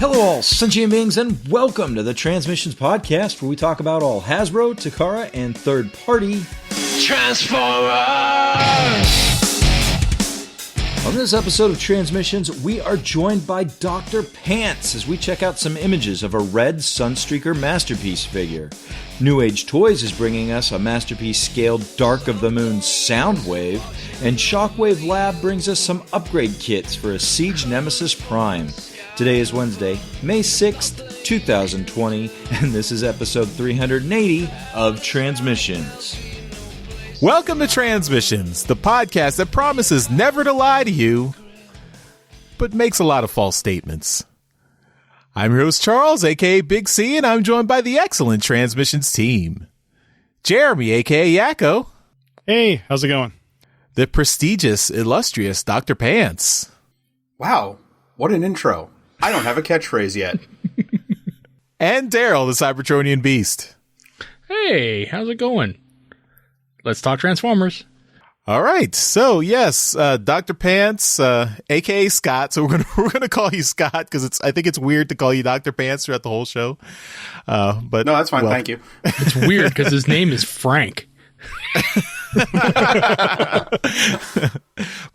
Hello all, sentient beings, and welcome to the Transmissions Podcast, where we talk about all Hasbro, Takara, and third-party Transformers! On this episode of Transmissions, we are joined by Dr. Pants as we check out some images of a red Sunstreaker Masterpiece figure. Newage Toys is bringing us a Masterpiece scaled Dark of the Moon Soundwave, and Shockwave Lab brings us some upgrade kits for a Siege Nemesis Prime. Today is Wednesday, May 6th, 2020, and this is episode 380 of Transmissions. Welcome to Transmissions, the podcast that promises never to lie to you, but makes a lot of false statements. I'm your host Charles, aka Big C, and I'm joined by the excellent Transmissions team. Jeremy, aka Yakko. Hey, how's it going? The prestigious, illustrious Dr. Pants. Wow, what an intro. I don't have a catchphrase yet. And Daryl, the Cybertronian beast. Hey, how's it going? Let's talk Transformers. All right, so yes, Dr. Pants, aka Scott. So we're gonna call you Scott because I think it's weird to call you Dr. Pants throughout the whole show. But no, that's fine. Thank you. It's weird because his name is Frank.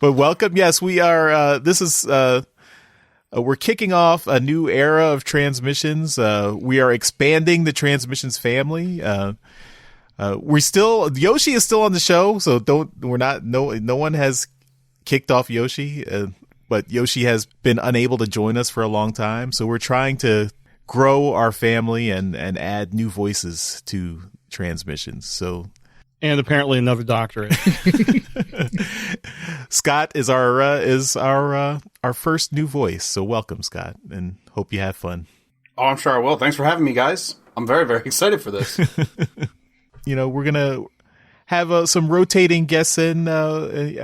But welcome. Yes, we are. This is. We're kicking off a new era of Transmissions. We are expanding the Transmissions family. Yoshi is still on the show, so no one has kicked off Yoshi, but Yoshi has been unable to join us for a long time. So we're trying to grow our family and add new voices to Transmissions. So. And apparently another doctorate. Scott is our first new voice, so welcome, Scott, and hope you have fun. Oh, I'm sure I will. Thanks for having me, guys. I'm very, very excited for this. You know, we're gonna have some rotating guests in, a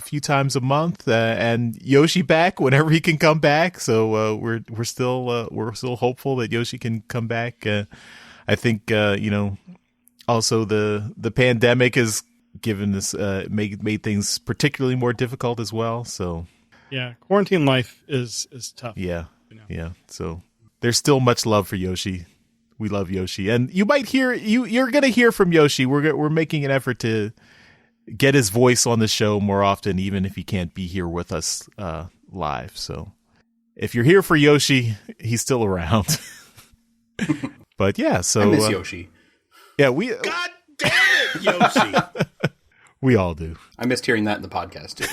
few times a month, and Yoshi back whenever he can come back. So we're still hopeful that Yoshi can come back. I think also the pandemic has given us made things particularly more difficult as well. So yeah, quarantine life is tough. Yeah, yeah. So there's still much love for Yoshi. We love Yoshi, and you might hear you're going to hear from Yoshi. We're making an effort to get his voice on the show more often, even if he can't be here with us live. So if you're here for Yoshi, he's still around. But yeah, so I miss Yoshi. Yeah, God damn it, Yoshi! We all do. I missed hearing that in the podcast too.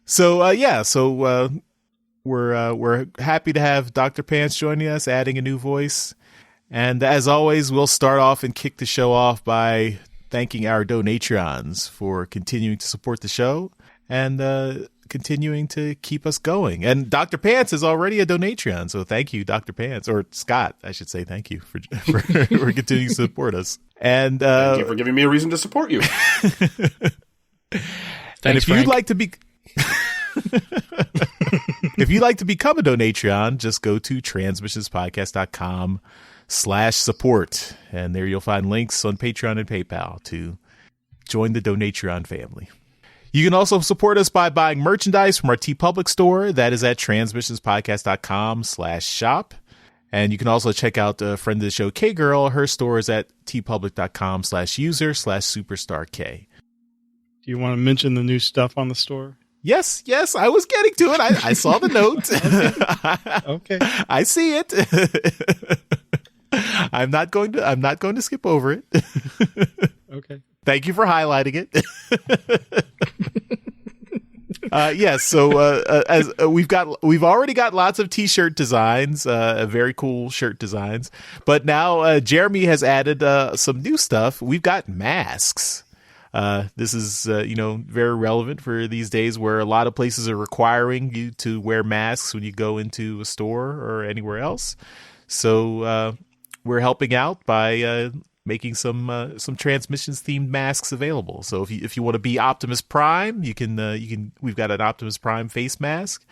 So we're happy to have Dr. Pants joining us, adding a new voice. And as always, we'll start off and kick the show off by thanking our donatrons for continuing to support the show and continuing to keep us going. And Dr. Pants is already a donatron, so thank you, Dr. Pants, or Scott, I should say. Thank you for continuing to support us. And thank you for giving me a reason to support you. And if you'd like to be if you'd like to become a donatron, just go to transmissionspodcast.com/support, and there you'll find links on Patreon and PayPal to join the donatron family. You can also support us by buying merchandise from our TeePublic store. That is at transmissionspodcast.com/shop. And you can also check out a friend of the show, K-Girl. Her store is at teepublic.com/user/superstark. Do you want to mention the new stuff on the store? Yes, I was getting to it. I saw the note. Okay. I see it. I'm not going to skip over it. Okay. Thank you for highlighting it. Yes. So as we've already got lots of t-shirt designs, very cool shirt designs. But now Jeremy has added some new stuff. We've got masks. This is very relevant for these days where a lot of places are requiring you to wear masks when you go into a store or anywhere else. So we're helping out by making some Transmissions themed masks available. So if you want to be Optimus Prime, you can. We've got an Optimus Prime face mask,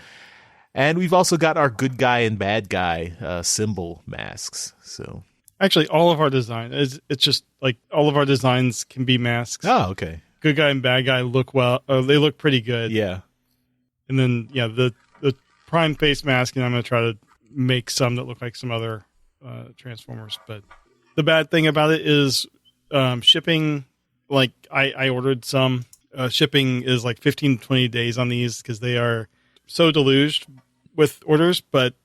and we've also got our good guy and bad guy symbol masks. So actually, all of our design it's just like all of our designs can be masks. Oh, okay. Good guy and bad guy look well. They look pretty good. Yeah. And then the Prime face mask, and I'm going to try to make some that look like some other Transformers. But the bad thing about it is shipping. Like I ordered some. Shipping is like 15 to 20 days on these because they are so deluged with orders, but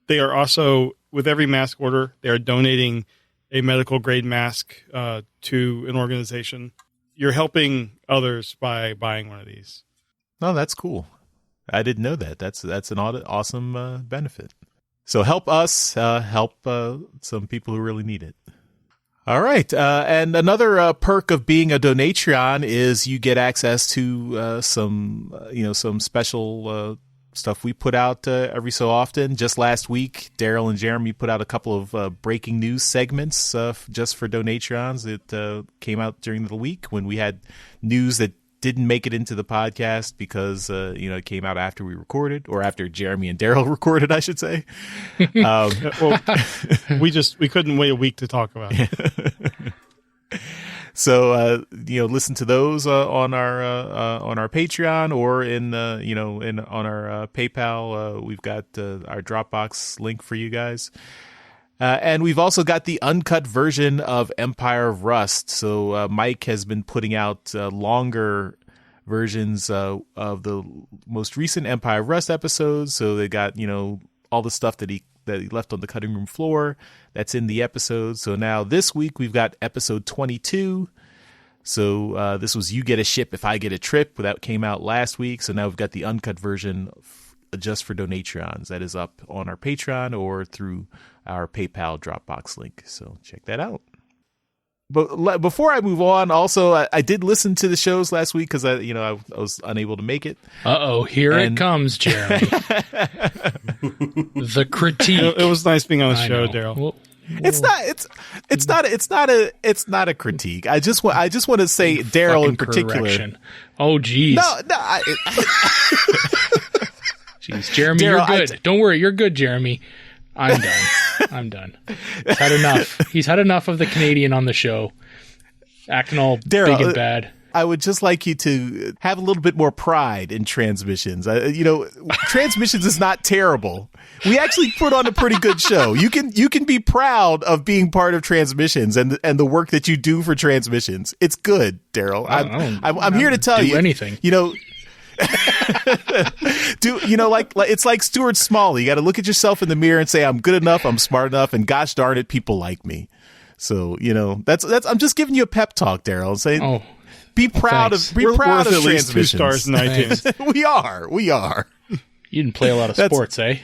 they are also, with every mask order, they are donating a medical grade mask to an organization. You're helping others by buying one of these. Oh, that's cool. I didn't know that. That's an awesome benefit. So help us, help some people who really need it. All right. And another perk of being a Donatreon is you get access to some special stuff we put out every so often. Just last week, Daryl and Jeremy put out a couple of breaking news segments just for Donatreons. It came out during the week when we had news that didn't make it into the podcast because it came out after we recorded, or after Jeremy and Daryl recorded, I should say. Well, we couldn't wait a week to talk about it. So listen to those on our Patreon or on our PayPal. We've got our Dropbox link for you guys. And we've also got the uncut version of Empire of Rust. So Mike has been putting out longer versions of the most recent Empire of Rust episodes. So they got all the stuff that he left on the cutting room floor that's in the episode. So now this week we've got episode 22. So this was You Get a Ship If I Get a Trip. That came out last week. So now we've got the uncut version just for Donatreons. That is up on our Patreon or through our PayPal Dropbox link. So check that out. But before I move on, also, I did listen to the shows last week because I was unable to make it. Here it comes, Jeremy. The critique. It was nice being on the show, Daryl. Well, It's not a critique. I just want to say Daryl in particular. Correction. Oh, geez. No. Jeez, Jeremy, Daryl, you're good. Don't worry, you're good, Jeremy. I'm done. He's had enough. He's had enough of the Canadian on the show, acting all Daryl, big and bad. I would just like you to have a little bit more pride in Transmissions. Transmissions is not terrible. We actually put on a pretty good show. You can be proud of being part of Transmissions and the work that you do for Transmissions. It's good, Daryl. I'm here to tell you anything. It's like Stuart Smalley. You got to look at yourself in the mirror and say, I'm good enough, I'm smart enough, and gosh darn it, people like me. So, that's I'm just giving you a pep talk, Daryl, saying be proud of at least 2 Transmissions. stars in iTunes. We are. You didn't play a lot of sports, eh?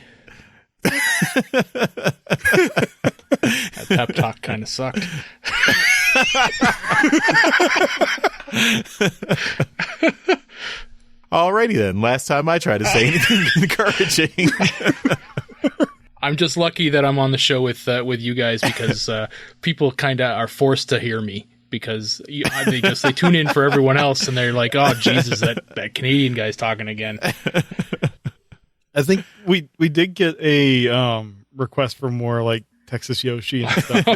That pep talk kind of sucked. Alrighty then. Last time I tried to say anything encouraging. I'm just lucky that I'm on the show with you guys because people kind of are forced to hear me because they tune in for everyone else and they're like, oh Jesus, that Canadian guy's talking again. I think we did get a request for more like Texas Yoshi and stuff.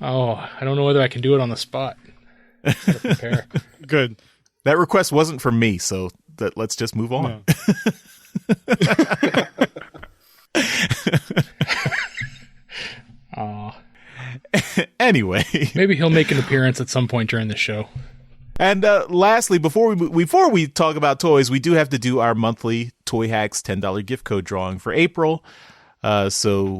I don't know whether I can do it on the spot. Gotta prepare. Good. That request wasn't from me, so let's just move on. No. Anyway, maybe he'll make an appearance at some point during the show. And lastly, before we talk about toys, we do have to do our monthly Toy Hacks $10 gift code drawing for April. Toy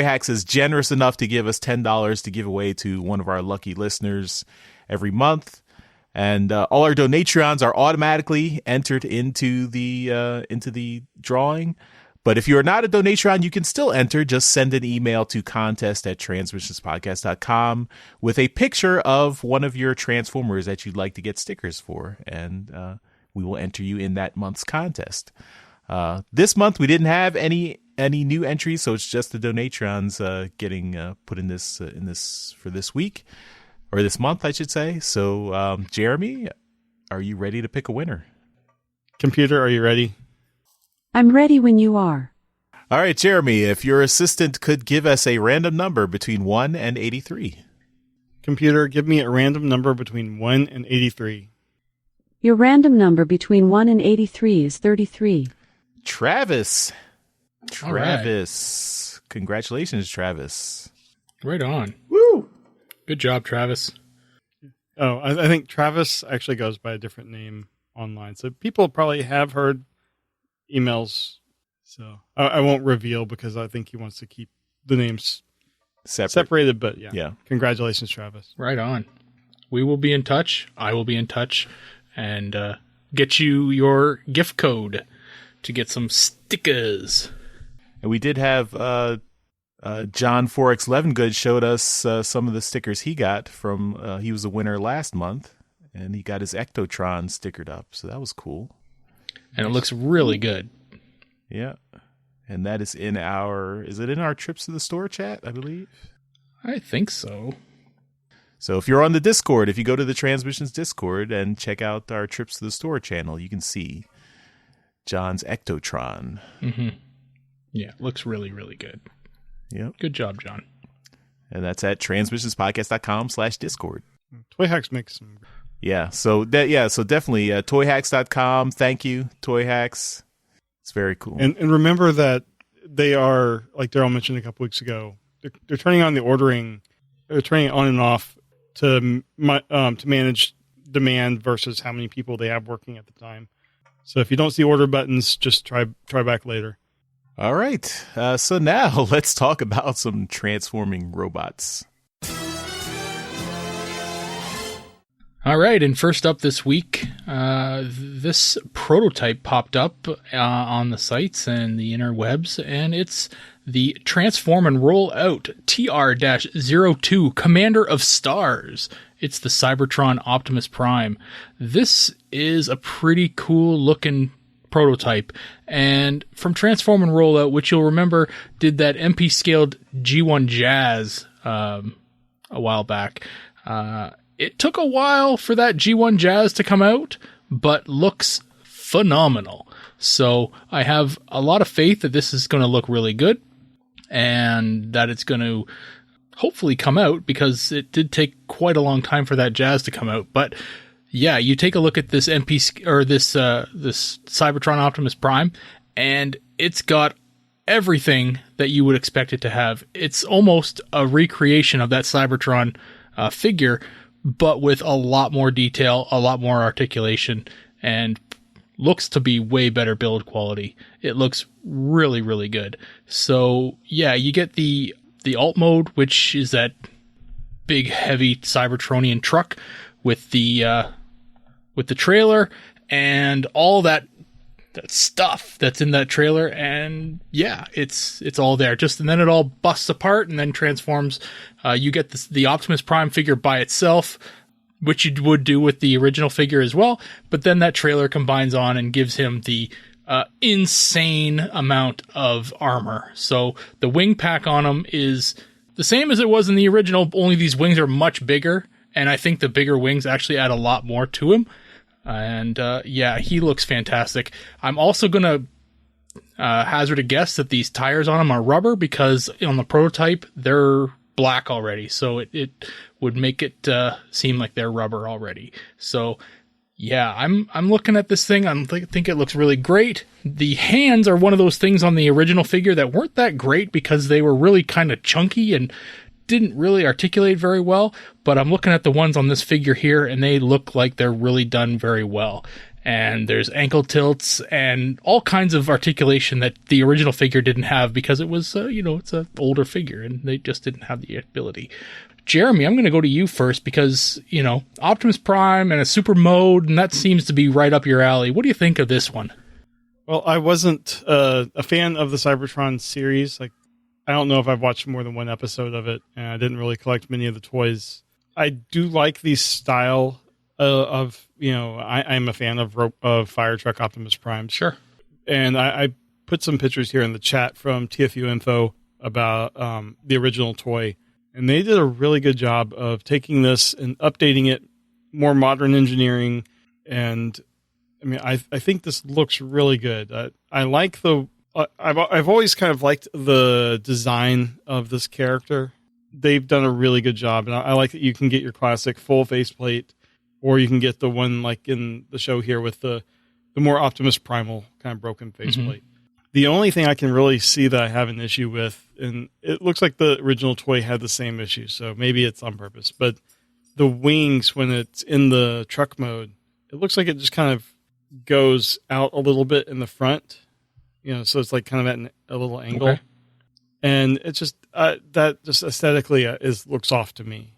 Hacks is generous enough to give us $10 to give away to one of our lucky listeners every month. And all our Donatreons are automatically entered into the drawing. But if you are not a Donatreon, you can still enter. Just send an email to contest@transmissionspodcast.com with a picture of one of your Transformers that you'd like to get stickers for. And we will enter you in that month's contest. This month, we didn't have any new entries, so it's just the Donatrons getting put in this for this week. Or this month, I should say. So, Jeremy, are you ready to pick a winner? Computer, are you ready? I'm ready when you are. All right, Jeremy, if your assistant could give us a random number between 1 and 83. Computer, give me a random number between 1 and 83. Your random number between 1 and 83 is 33. Travis. All right. Congratulations, Travis. Right on. Woo! Good job, Travis. Oh, I think Travis actually goes by a different name online. So people probably have heard emails. So I won't reveal because I think he wants to keep the names separated. But yeah. Congratulations, Travis. Right on. We will be in touch. I will be in touch and get you your gift code to get some stickers. And we did have John 4x11 showed us some of the stickers he got from he was a winner last month, and he got his Ectotron stickered up, so that was cool. And it looks really good. Yeah. And that is in our Trips to the Store chat, I believe? I think so. So if you're on the Discord, if you go to the Transmissions Discord and check out our Trips to the Store channel, you can see John's Ectotron. Mm-hmm. Yeah, looks really, really good. Yep. Good job, John. And that's at transmissionspodcast.com/Discord. Toy Hacks makes some. Yeah. So definitely toyhacks.com. Thank you, Toy Hacks. It's very cool. And remember that they are, like Daryl mentioned a couple weeks ago, they're turning on the ordering, they're turning it on and off to manage demand versus how many people they have working at the time. So if you don't see order buttons, just try back later. All right. So now let's talk about some transforming robots. All right. And first up this week, this prototype popped up on the sites and the interwebs, and it's the Transform and Roll Out TR-02 Commander of Stars. It's the Cybertron Optimus Prime. This is a pretty cool looking prototype, and from Transform and Roll Out, which you'll remember did that MP scaled G1 Jazz a while back. It took a while for that G1 Jazz to come out, but looks phenomenal. So I have a lot of faith that this is going to look really good and that it's going to hopefully come out, because it did take quite a long time for that Jazz to come out. But yeah, you take a look at this MP or this Cybertron Optimus Prime, and it's got everything that you would expect it to have. It's almost a recreation of that Cybertron figure, but with a lot more detail, a lot more articulation, and looks to be way better build quality. It looks really, really good. So yeah, you get the alt mode, which is that big, heavy Cybertronian truck with the trailer and all that stuff that's in that trailer, and yeah, it's all there. And then it all busts apart and then transforms. You get the Optimus Prime figure by itself, which you would do with the original figure as well, but then that trailer combines on and gives him the insane amount of armor. So the wing pack on him is the same as it was in the original, only these wings are much bigger, and I think the bigger wings actually add a lot more to him. And yeah, he looks fantastic. I'm also going to hazard a guess that these tires on him are rubber, because on the prototype, they're black already. So it would make it seem like they're rubber already. So yeah, I'm looking at this thing. I think it looks really great. The hands are one of those things on the original figure that weren't that great because they were really kind of chunky and didn't really articulate very well, but I'm looking at the ones on this figure here, and they look like they're really done very well. And there's ankle tilts and all kinds of articulation that the original figure didn't have, because it was, it's an older figure and they just didn't have the ability. Jeremy, I'm going to go to you first because, Optimus Prime and a super mode, and that seems to be right up your alley. What do you think of this one? Well, I wasn't a fan of the Cybertron series. I don't know if I've watched more than one episode of it, and I didn't really collect many of the toys. I do like the style of I'm a fan of Fire Truck Optimus Prime. Sure. And I put some pictures here in the chat from TFU Info about the original toy, and they did a really good job of taking this and updating it, more modern engineering, and I mean, I think this looks really good. I like I've always kind of liked the design of this character. They've done a really good job, and I like that you can get your classic full faceplate or you can get the one like in the show here with the more Optimus Primal kind of broken faceplate. The only thing I can really see that I have an issue with, and it looks like the original toy had the same issue, so maybe it's on purpose, but the wings, when it's in the truck mode, it looks like it just kind of goes out a little bit in the front, so it's like kind of at a little angle. Okay. And it's just, that just aesthetically looks off to me.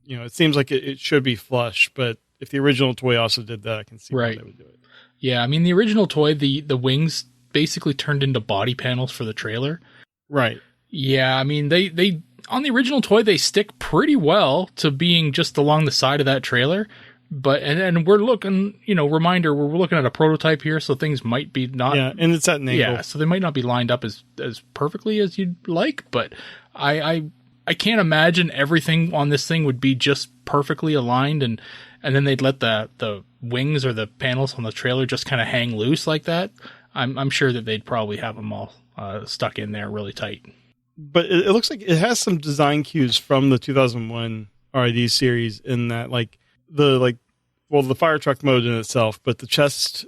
It seems like it should be flush, but if the original toy also did that, I can see why they would do it. Yeah, I mean, the original toy, the wings basically turned into body panels for the trailer. Right. Yeah, I mean, they on the original toy, they stick pretty well to being just along the side of that trailer. But, and we're looking, reminder, we're looking at a prototype here, so things might be not. Yeah, and it's at an angle. Yeah, so they might not be lined up as perfectly as you'd like, but I can't imagine everything on this thing would be just perfectly aligned, and then they'd let the wings or the panels on the trailer just kind of hang loose like that. I'm sure that they'd probably have them all stuck in there really tight. But it looks like it has some design cues from the 2001 RID series in that, the fire truck mode in itself, but the chest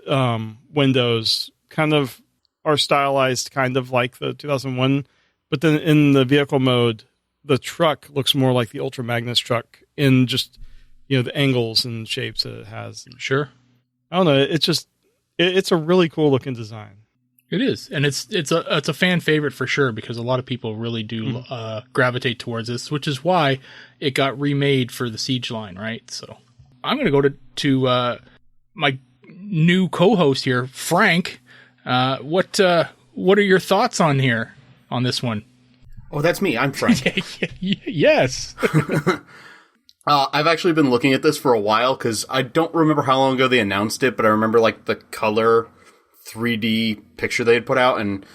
windows kind of are stylized kind of like the 2001. But then in the vehicle mode, the truck looks more like the Ultra Magnus truck in just, the angles and shapes that it has. Sure. I don't know. It's just, it's a really cool looking design. It is. And it's a fan favorite for sure, because a lot of people really do gravitate towards this, which is why it got remade for the Siege line, right? So I'm going to go to my new co-host here, Frank. What are your thoughts on this one? Oh, that's me. I'm Frank. Yes. I've actually been looking at this for a while because I don't remember how long ago they announced it, but I remember the color 3D picture they had put out, and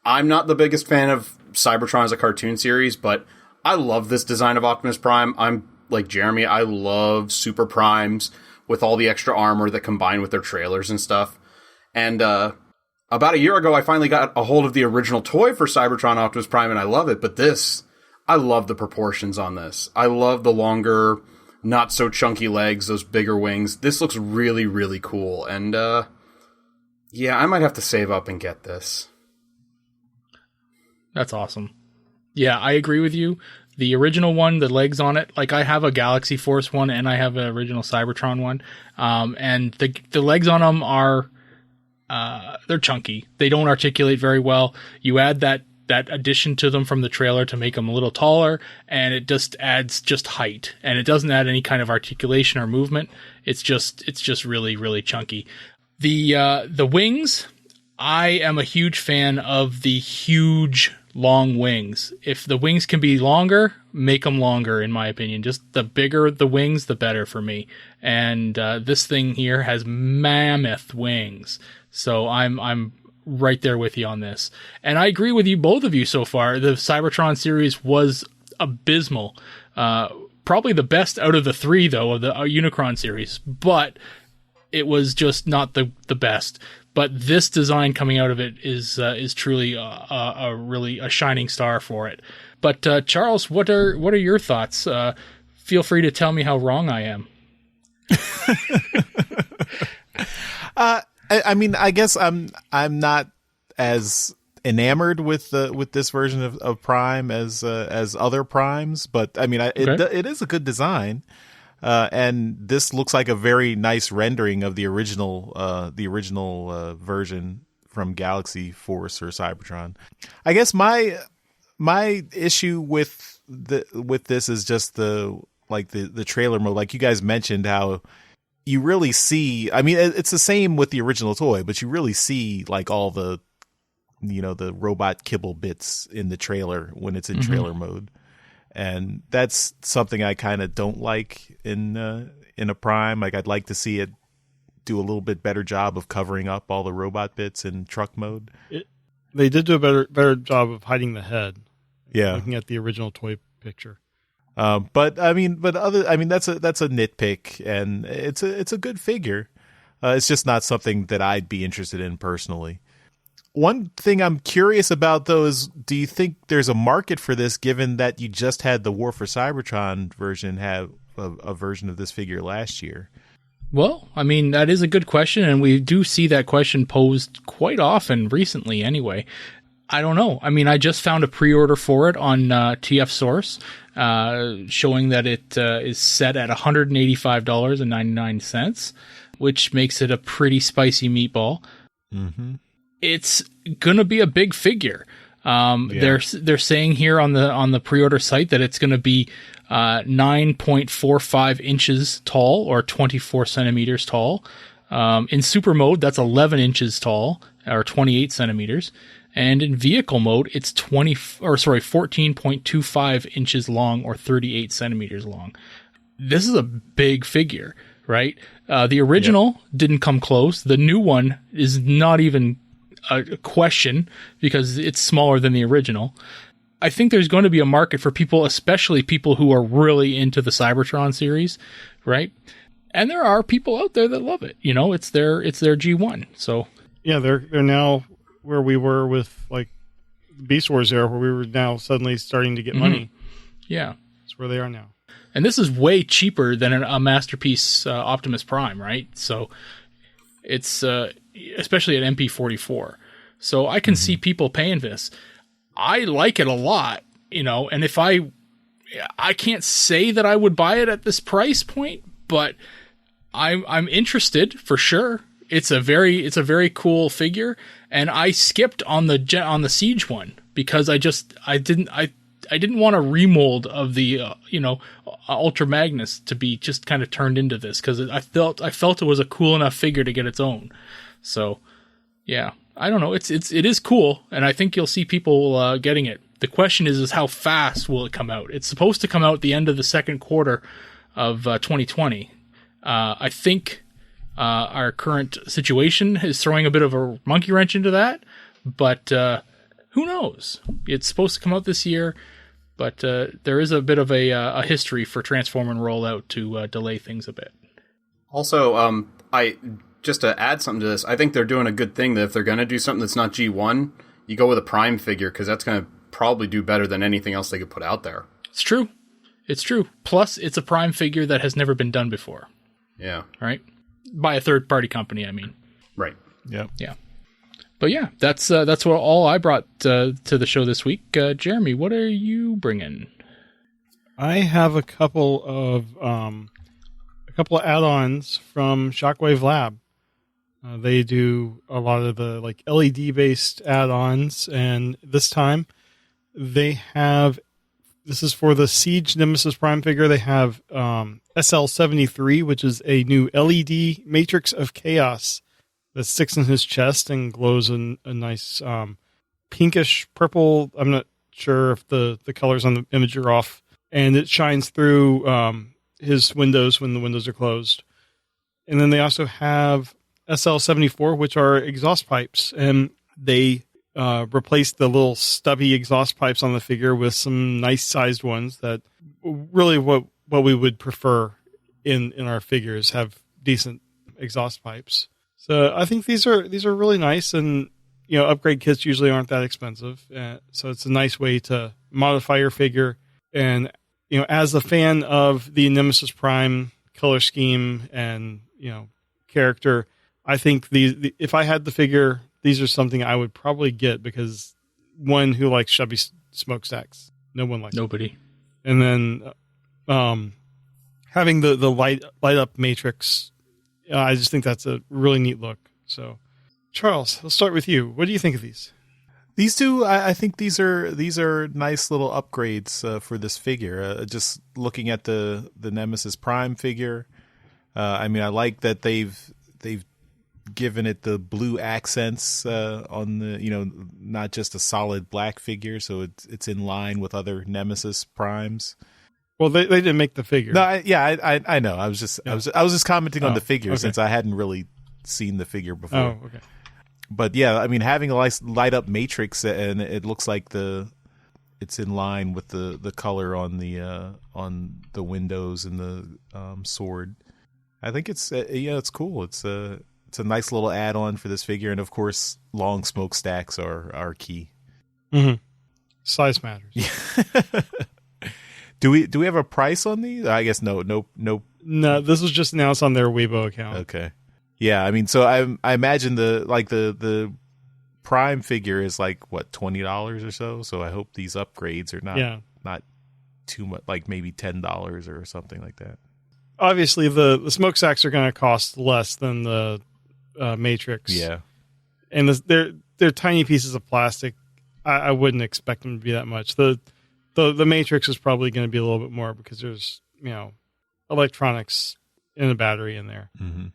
I'm not the biggest fan of Cybertron as a cartoon series, but I love this design of Optimus Prime. I'm like Jeremy, I love Super Primes with all the extra armor that combine with their trailers and stuff. And about a year ago, I finally got a hold of the original toy for Cybertron Optimus Prime, and I love it, but I love the proportions on this. I love the longer, not so chunky legs, those bigger wings. This looks really, really cool. And, I might have to save up and get this. That's awesome. Yeah, I agree with you. The original one, the legs on it, I have a Galaxy Force one and I have an original Cybertron one. And the legs on them are, they're chunky. They don't articulate very well. You add that addition to them from the trailer to make them a little taller, and it just adds height, and it doesn't add any kind of articulation or movement. It's just really, really chunky. The wings, I am a huge fan of the huge long wings. If the wings can be longer, make them longer, in my opinion. Just the bigger the wings, the better for me. And this thing here has mammoth wings. So I'm right there with you on this. And I agree with you, both of you so far. The Cybertron series was abysmal. Probably the best out of the three, though, of the Unicron series. But it was just not the best. But this design coming out of it is truly a shining star for it. But Charles, what are your thoughts? Feel free to tell me how wrong I am. I mean, I guess I'm not as enamored with this version of Prime as other Primes, but I mean, it is a good design. And this looks like a very nice rendering of the original version from Galaxy Force or Cybertron. I guess my issue with this is just the trailer mode. Like you guys mentioned, how you really see. I mean, it's the same with the original toy, but you really see all the the robot kibble bits in the trailer when it's in trailer mode. And that's something I kind of don't like in a Prime. I'd like to see it do a little bit better job of covering up all the robot bits in truck mode. They did do a better job of hiding the head. Yeah, looking at the original toy picture. But that's a nitpick, and it's a good figure. It's just not something that I'd be interested in personally. One thing I'm curious about, though, is do you think there's a market for this, given that you just had the War for Cybertron version have a version of this figure last year? Well, I mean, that is a good question, and we do see that question posed quite often recently anyway. I don't know. I mean, I just found a pre-order for it on TF Source, showing that it is set at $185.99, which makes it a pretty spicy meatball. Mm-hmm. It's gonna be a big figure. They're saying here on the pre-order site that it's gonna be 9.45 inches tall or 24 centimeters tall. In super mode, that's 11 inches tall or 28 centimeters. And in vehicle mode, it's 14.25 inches long or 38 centimeters long. This is a big figure, right? The original didn't come close. The new one is not even a question because it's smaller than the original. I think there's going to be a market for people, especially people who are really into the Cybertron series, right? And there are people out there that love it. You know, it's their G1. So yeah, they're now where we were with like Beast Wars era, where we were now suddenly starting to get money. Yeah, that's where they are now. And this is way cheaper than a Masterpiece Optimus Prime, right? So it's especially at MP44. So I can see people paying this. I like it a lot, you know, and if I can't say that I would buy it at this price point, but I'm interested for sure. It's a very cool figure, and I skipped on the Siege one because I didn't want a remold of the Ultra Magnus to be just kind of turned into this because I felt it was a cool enough figure to get its own. So yeah, I don't know. It is cool, and I think you'll see people getting it. The question is how fast will it come out? It's supposed to come out at the end of the second quarter of 2020. I think our current situation is throwing a bit of a monkey wrench into that, but who knows? It's supposed to come out this year, but there is a bit of a history for Transformer and Rollout to delay things a bit. Also, just to add something to this, I think they're doing a good thing that if they're going to do something that's not G1, you go with a Prime figure because that's going to probably do better than anything else they could put out there. It's true. Plus, it's a Prime figure that has never been done before. Yeah. Right? By a third-party company, I mean. Right. Yeah. Yeah. But yeah, that's what all I brought to the show this week. Jeremy, what are you bringing? I have a couple of add-ons from Shockwave Lab. They do a lot of the like LED-based add-ons, and this time they have. This is for the Siege Nemesis Prime figure. They have SL73, which is a new LED matrix of chaos that sticks in his chest and glows a nice pinkish purple. I'm not sure if the colors on the image are off. And it shines through his windows when the windows are closed. And then they also have SL74, which are exhaust pipes. And they replaced the little stubby exhaust pipes on the figure with some nice sized ones that really what we would prefer in our figures, have decent exhaust pipes. So I think these are really nice, and upgrade kits usually aren't that expensive. So it's a nice way to modify your figure. And as a fan of the Nemesis Prime color scheme and character, I think if I had the figure, these are something I would probably get, because one who likes chubby smokestacks, no one likes nobody. It. And then having the light up matrix, I just think that's a really neat look. So, Charles, let's start with you. What do you think of these? These two, I think these are nice little upgrades for this figure. Just looking at the Nemesis Prime figure, I mean, I like that they've given it the blue accents on the not just a solid black figure, so it's in line with other Nemesis Primes. Well, they didn't make the figure. No, I know. I was just commenting on the figure, okay. Since I hadn't really seen the figure before. Oh, okay. But yeah, I mean, having a nice light up matrix, and it looks like it's in line with the color on the windows and the sword. I think it's cool. It's a nice little add on for this figure, and of course, long smokestacks are key. Mm-hmm. Size matters. Do we have a price on these? I guess no. No, this was just announced on their Weibo account. Okay. Yeah, I mean, so I imagine the Prime figure is like what, $20 or so. So I hope these upgrades are not too much, like maybe $10 or something like that. Obviously, the smokestacks are going to cost less than the Matrix. Yeah, and they're tiny pieces of plastic. I wouldn't expect them to be that much. The Matrix is probably going to be a little bit more because there's electronics in a battery in there. Mm-hmm.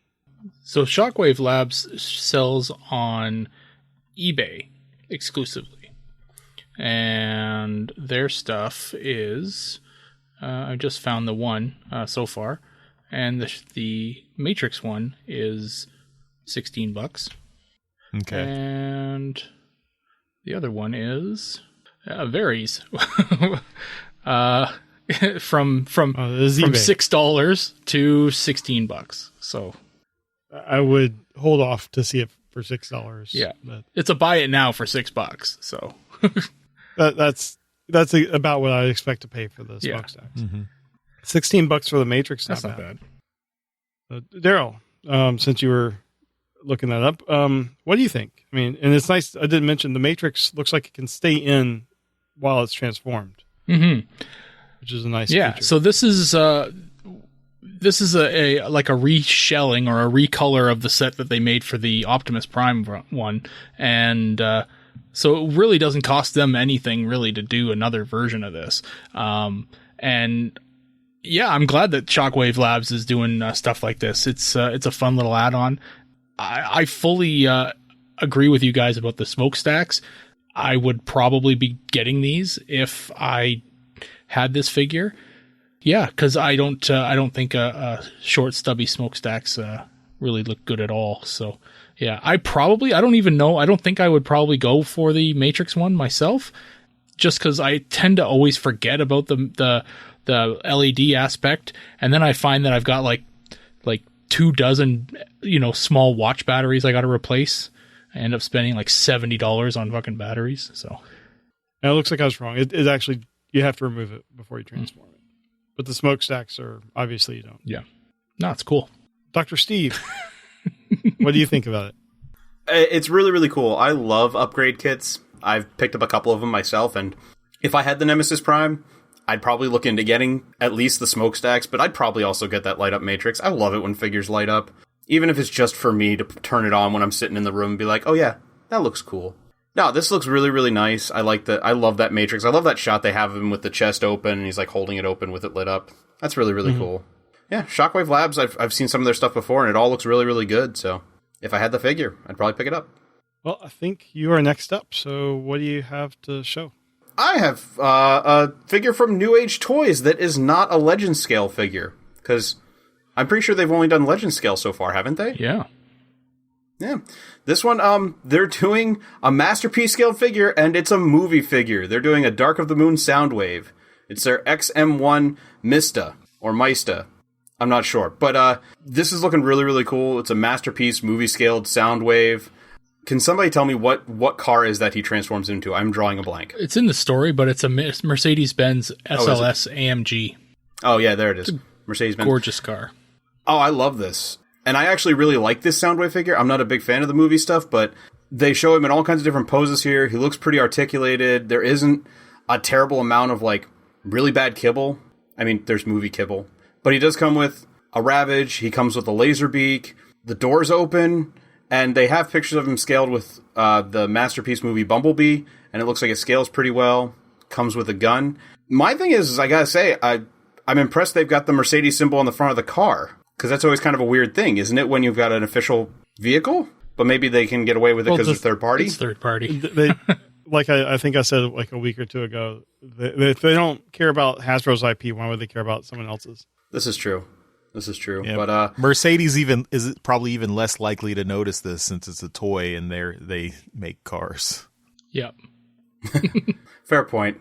So Shockwave Labs sells on eBay exclusively, and their stuff is I just found the one so far, and the Matrix one is $16. Okay, and the other one is varies from $6 to $16. So I would hold off to see it for $6. Yeah, but it's a buy it now for $6. So that's about what I expect to pay for the smokestacks. Mm-hmm. $16 for the Matrix. That's not bad. Daryl, since you were looking that up, what do you think? I mean, and it's nice. I didn't mention the Matrix looks like it can stay in while it's transformed, which is a nice feature. So this is a like a reshelling or a recolor of the set that they made for the Optimus Prime one, and so it really doesn't cost them anything really to do another version of this. And yeah, I'm glad that Shockwave Labs is doing stuff like this. It's a fun little add-on. I fully agree with you guys about the smokestacks. I would probably be getting these if I had this figure. Yeah, because I don't think a short stubby smokestacks really look good at all. So yeah, I don't even know. I don't think I would probably go for the Matrix one myself, just because I tend to always forget about the LED aspect, and then I find that I've got like 24, small watch batteries I got to replace. I end up spending like $70 on fucking batteries. So now it looks like I was wrong. It actually, you have to remove it before you transform it. But the smokestacks are obviously you don't. Yeah, no, it's cool. Dr. Steve, what do you think about it? It's really, really cool. I love upgrade kits. I've picked up a couple of them myself, and if I had the Nemesis Prime, I'd probably look into getting at least the smokestacks, but I'd probably also get that light up Matrix. I love it when figures light up, even if it's just for me to turn it on when I'm sitting in the room and be like, oh yeah, that looks cool. No, this looks really, really nice. I love that Matrix. I love that shot they have of him with the chest open, and he's like holding it open with it lit up. That's really, really cool. Yeah, Shockwave Labs, I've seen some of their stuff before, and it all looks really, really good. So if I had the figure, I'd probably pick it up. Well, I think you are next up. So what do you have to show? I have a figure from Newage Toys that is not a Legend Scale figure, because I'm pretty sure they've only done Legend Scale so far, haven't they? Yeah. Yeah. This one, they're doing a Masterpiece scaled figure, and it's a movie figure. They're doing a Dark of the Moon Soundwave. It's their XM1 Mista, or Mista. I'm not sure. But this is looking really, really cool. It's a Masterpiece movie scaled Soundwave. Can somebody tell me what car is that he transforms into? I'm drawing a blank. It's in the story, but it's a Mercedes-Benz SLS AMG. Oh, yeah, there it is. Mercedes-Benz. Gorgeous car. Oh, I love this. And I actually really like this Soundwave figure. I'm not a big fan of the movie stuff, but they show him in all kinds of different poses here. He looks pretty articulated. There isn't a terrible amount of, really bad kibble. I mean, there's movie kibble. But he does come with a Ravage. He comes with a laser beak. The door's open. And they have pictures of him scaled with the Masterpiece movie Bumblebee. And it looks like it scales pretty well. Comes with a gun. My thing is I gotta say, I'm impressed they've got the Mercedes symbol on the front of the car. Because that's always kind of a weird thing, isn't it, when you've got an official vehicle? But maybe they can get away with it because it's third party. It's third party. They, like I think I said a week or two ago, if they don't care about Hasbro's IP, why would they care about someone else's? This is true. Yeah, but Mercedes is probably even less likely to notice this since it's a toy and they make cars. Yep. Fair point.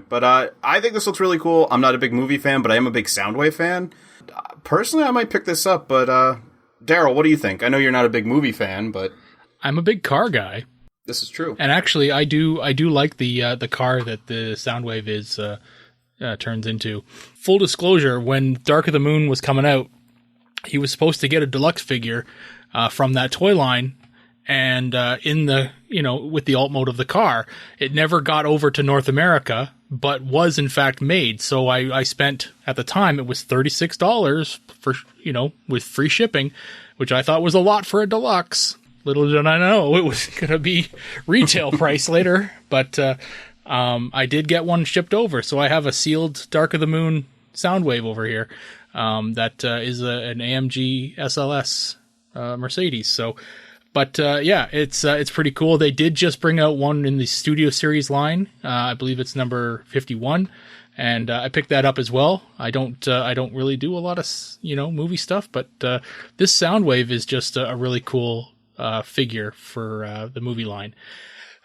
But I think this looks really cool. I'm not a big movie fan, but I am a big Soundwave fan. Personally, I might pick this up, but Daryl, what do you think? I know you're not a big movie fan, but I'm a big car guy. This is true. And actually, I do like the car that the Soundwave turns into. Full disclosure, when Dark of the Moon was coming out, he was supposed to get a deluxe figure from that toy line, and in the, with the alt mode of the car, it never got over to North America, but was in fact made. So I spent, at the time, it was $36 for, with free shipping, which I thought was a lot for a deluxe. Little did I know it was going to be retail price later, but I did get one shipped over. So I have a sealed Dark of the Moon Soundwave over here that is an AMG SLS Mercedes. So, but yeah, it's pretty cool. They did just bring out one in the Studio Series line. I believe it's number 51. And I picked that up as well. I don't really do a lot of movie stuff, but this Soundwave is just a really cool figure for the movie line.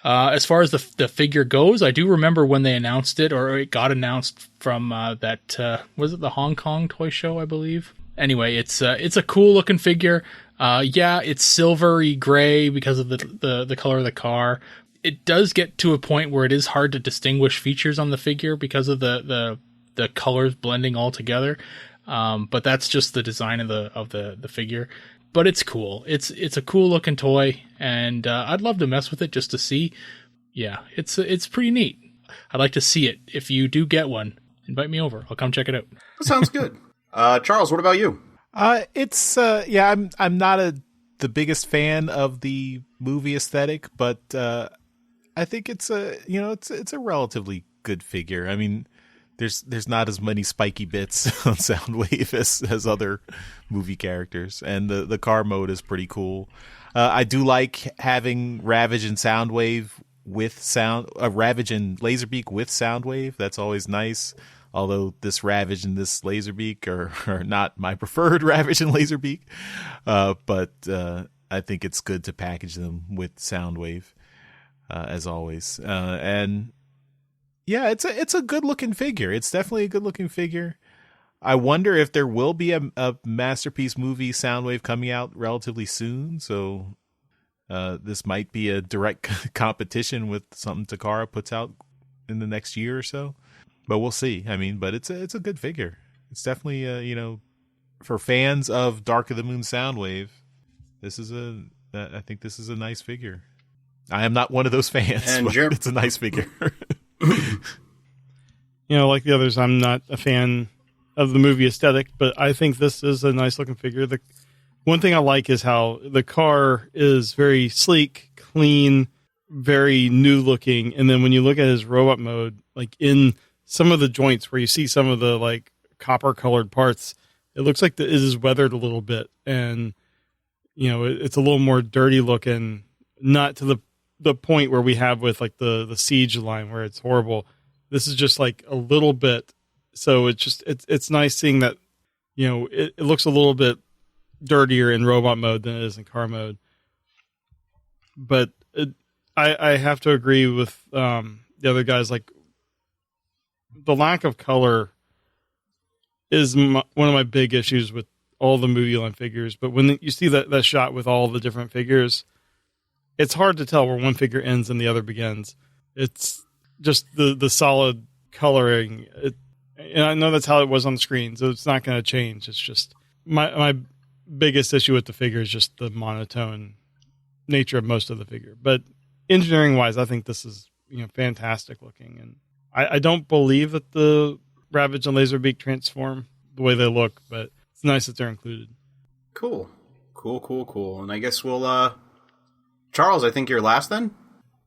As far as the figure goes, I do remember when they announced it, or it got announced from that was it the Hong Kong toy show, I believe. Anyway, it's a cool looking figure. Yeah, it's silvery gray because of the color of the car. It does get to a point where it is hard to distinguish features on the figure because of the colors blending all together. But that's just the design of the figure. But it's cool. It's a cool looking toy, and I'd love to mess with it just to see. Yeah, it's pretty neat. I'd like to see it. If you do get one, invite me over. I'll come check it out. That sounds good. Charles, what about you? Yeah, I'm not the biggest fan of the movie aesthetic, but I think it's a relatively good figure. I mean, there's not as many spiky bits on Soundwave as other movie characters, and the car mode is pretty cool. I do like having Ravage and Soundwave with Ravage and Laserbeak with Soundwave. That's always nice. Although this Ravage and this Laserbeak are not my preferred Ravage and Laserbeak, but I think it's good to package them with Soundwave, as always. And yeah, it's a good looking figure. It's definitely a good looking figure. I wonder if there will be a Masterpiece movie Soundwave coming out relatively soon. So this might be a direct competition with something Takara puts out in the next year or so. But we'll see. I mean, but it's a good figure. It's definitely for fans of Dark of the Moon Soundwave, I think this is a nice figure. I am not one of those fans, but it's a nice figure. Like the others, I'm not a fan of the movie aesthetic, but I think this is a nice looking figure. The one thing I like is how the car is very sleek, clean, very new looking. And then when you look at his robot mode, like in some of the joints where you see some of the like copper colored parts, it looks like it is weathered a little bit, and it's a little more dirty looking, not to the point where we have with like the Siege line where it's horrible. This is just like a little bit. So it's nice seeing that, it looks a little bit dirtier in robot mode than it is in car mode. But I have to agree with the other guys. Like, the lack of color is one of my big issues with all the movie line figures. But when you see that shot with all the different figures, it's hard to tell where one figure ends and the other begins. It's just the solid coloring. And I know that's how it was on the screen, so it's not going to change. It's just my biggest issue with the figure is just the monotone nature of most of the figure. But engineering wise, I think this is fantastic looking, and I don't believe that the Ravage and Laserbeak transform the way they look, but it's nice that they're included. Cool. And I guess we'll, Charles, I think you're last then?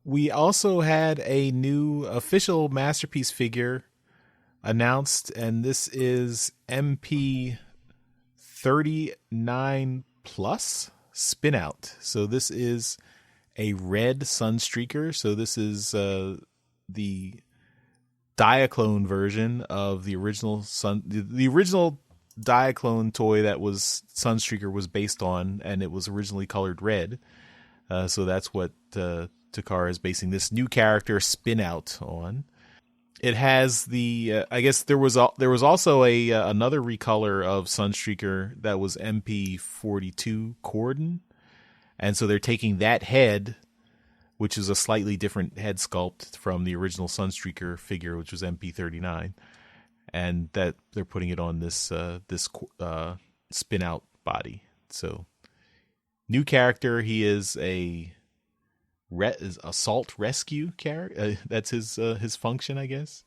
We also had a new official Masterpiece figure announced, and this is MP 39 Plus Spin Out. So this is a red Sunstreaker. So this is the Diaclone version of the original the original Diaclone toy that was Sunstreaker was based on, and it was originally colored red. So that's what Takara is basing this new character Spin Out on. It has the I guess there was also another recolor of Sunstreaker that was MP42 Corden, and so they're taking that head, which is a slightly different head sculpt from the original Sunstreaker figure, which was MP39, and that they're putting it on this spin out body. So new character. He is a assault rescue character. That's his function, I guess.